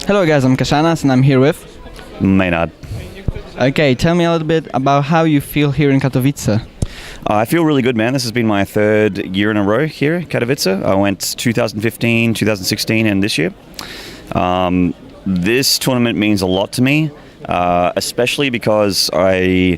Hello guys, I'm Kashanas and I'm here with... Maynarde. Okay, tell me a little bit about how you feel here in Katowice. I feel really good, man. This has been my third year in a row here at Katowice. I went 2015, 2016 and this year. This tournament means a lot to me, especially because I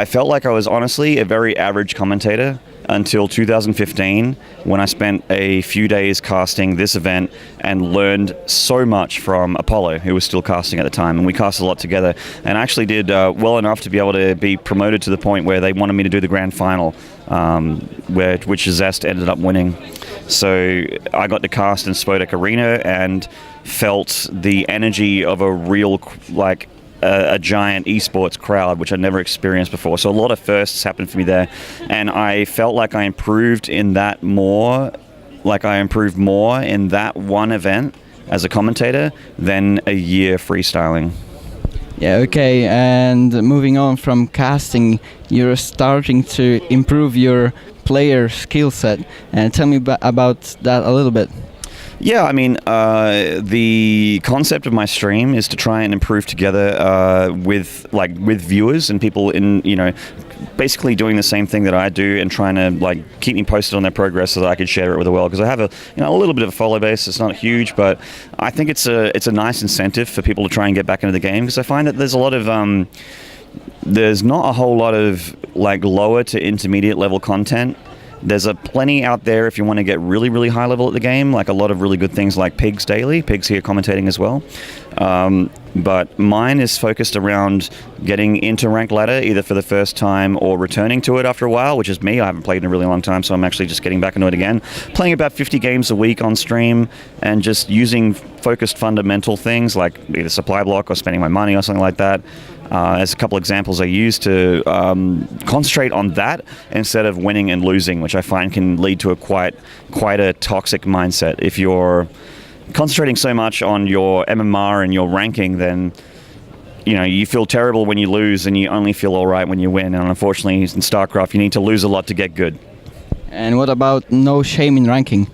felt like I was honestly a very average commentator until 2015, when I spent a few days casting this event and learned so much from Apollo, who was still casting at the time, and we casted a lot together, and actually did well enough to be able to be promoted to the point where they wanted me to do the grand final, which Zest ended up winning. So I got to cast in Spodek Arena and felt the energy of a real, a giant esports crowd, which I'd never experienced before. So a lot of firsts happened for me there, and I felt like I improved in that more, in that one event as a commentator than a year freestyling. Yeah, okay, and moving on from casting, you're starting to improve your player skill set, and tell me about that a little bit. Yeah, I mean, the concept of my stream is to try and improve together with viewers and people basically doing the same thing that I do and trying to keep me posted on their progress so that I can share it with the world. Because I have a little bit of a follow base. It's not huge, but I think it's a nice incentive for people to try and get back into the game, because I find that there's a lot of there's not a whole lot of lower to intermediate level content. There's plenty out there if you want to get really, really high level at the game, like a lot of really good things like Pigs Daily. Pigs here commentating as well. But mine is focused around getting into ranked ladder, either for the first time or returning to it after a while, which is me. I haven't played in a really long time, so I'm actually just getting back into it again. Playing about 50 games a week on stream and just using focused fundamental things like either supply block or spending my money or something like that. As a couple examples I use to concentrate on that instead of winning and losing, which I find can lead to quite a toxic mindset. If you're concentrating so much on your MMR and your ranking, then you feel terrible when you lose and you only feel all right when you win. And unfortunately, in StarCraft, you need to lose a lot to get good. And what about no shame in ranking?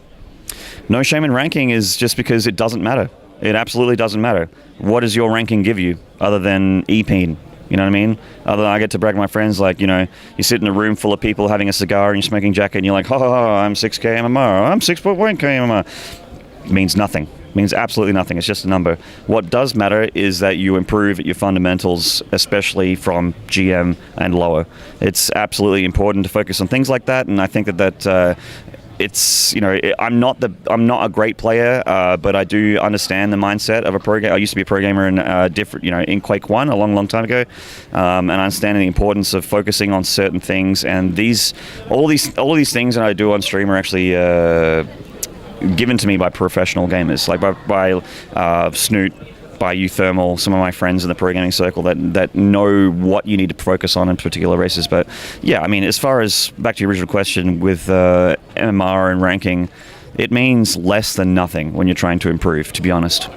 No shame in ranking is just because it doesn't matter. It absolutely doesn't matter. What does your ranking give you other than EPing? You know what I mean? Other than I get to brag to my friends, you sit in a room full of people having a cigar and you're smoking jacket and you're like, I'm 6k MMR, I'm 6.1k MMR. It means nothing. It means absolutely nothing. It's just a number. What does matter is that you improve at your fundamentals, especially from GM and lower. It's absolutely important to focus on things like that, and I think that it's I'm not a great player, but I do understand the mindset of a pro gamer. I used to be a pro gamer in in Quake 1 a long time ago, and I understand the importance of focusing on certain things. And all of these things that I do on stream are actually given to me by professional gamers, like by Snoot, by Uthermal, some of my friends in the pro gaming circle that know what you need to focus on in particular races. But yeah, I mean, as far as back to your original question with MMR and ranking, it means less than nothing when you're trying to improve, to be honest.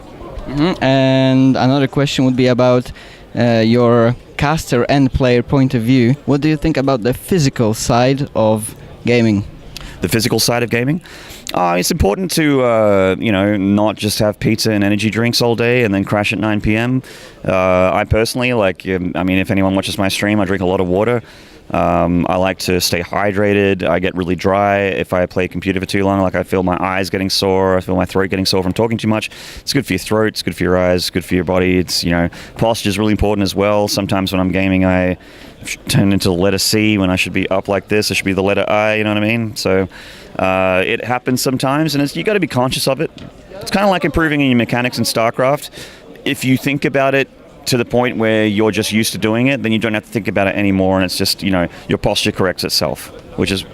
Mm-hmm. And another question would be about your caster and player point of view. What do you think about the physical side of gaming? The physical side of gaming? It's important to, not just have pizza and energy drinks all day and then crash at 9 p.m. I personally, if anyone watches my stream, I drink a lot of water. I like to stay hydrated. I get really dry if I play computer for too long. I feel my eyes getting sore. I feel my throat getting sore from talking too much. It's good for your throat. It's good for your eyes. It's good for your body. It's, posture is really important as well. Sometimes when I'm gaming, I turn into the letter C when I should be up like this. It should be the letter I, you know what I mean? So it happens sometimes, and you got to be conscious of it. It's kind of like improving in your mechanics in StarCraft. If you think about it to the point where you're just used to doing it, then you don't have to think about it anymore, and it's just, your posture corrects itself, which is,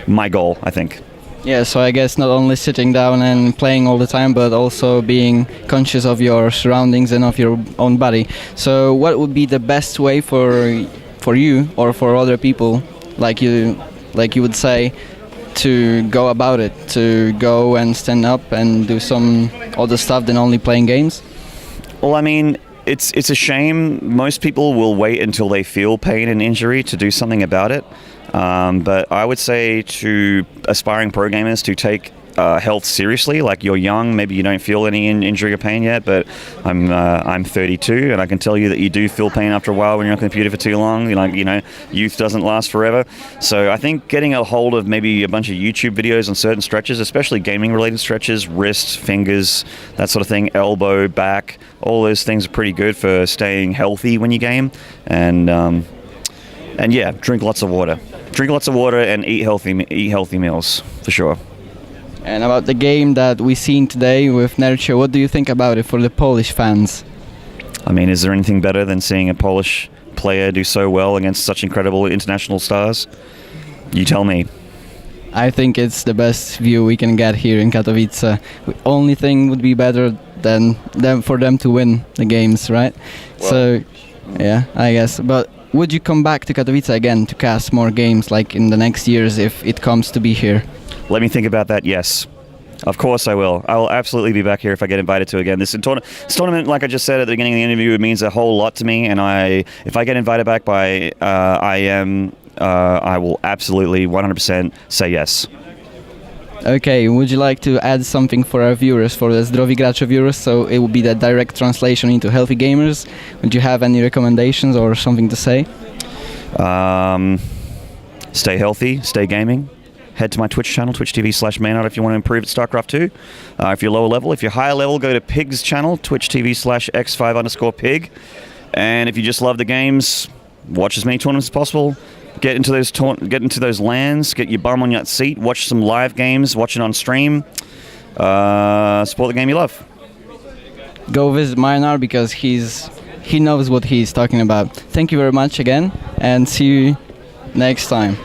my goal, I think. Yeah, so I guess not only sitting down and playing all the time, but also being conscious of your surroundings and of your own body. So what would be the best way for you or for other people, like you would say, to go about it, to go and stand up and do some other stuff than only playing games? Well, I mean, it's a shame. Most people will wait until they feel pain and injury to do something about it. But I would say to aspiring pro gamers to take health seriously. Like, you're young, maybe you don't feel any injury or pain yet, but I'm 32, and I can tell you that you do feel pain after a while when you're on a computer for too long. Youth doesn't last forever. So I think getting a hold of maybe a bunch of YouTube videos on certain stretches, especially gaming-related stretches, wrists, fingers, that sort of thing, elbow, back, all those things are pretty good for staying healthy when you game. And yeah, drink lots of water. Drink lots of water and eat healthy meals, for sure. And about the game that we seen today with Nercio, what do you think about it for the Polish fans? I mean, is there anything better than seeing a Polish player do so well against such incredible international stars? You tell me. I think it's the best view we can get here in Katowice. The only thing would be better than for them to win the games, right? Well, so, yeah, I guess. But would you come back to Katowice again to cast more games, like in the next years, if it comes to be here? Let me think about that. Yes, of course I will. I will absolutely be back here if I get invited to again. This tournament, like I just said at the beginning of the interview, it means a whole lot to me. And if I get invited back by IEM, I will absolutely 100% say yes. Okay, would you like to add something for our viewers, for the ZdrowiGracze viewers? So it will be the direct translation into healthy gamers. Would you have any recommendations or something to say? Stay healthy, stay gaming. Head to my Twitch channel, twitch.tv/Maynarde, if you want to improve at StarCraft 2. If you're lower level, if you're higher level, go to Pig's channel, twitch.tv/x5_pig. And if you just love the games, watch as many tournaments as possible. Get into those LANs, get your bum on your seat, watch some live games, watch it on stream. Support the game you love. Go visit Maynarde because he knows what he's talking about. Thank you very much again, and see you next time.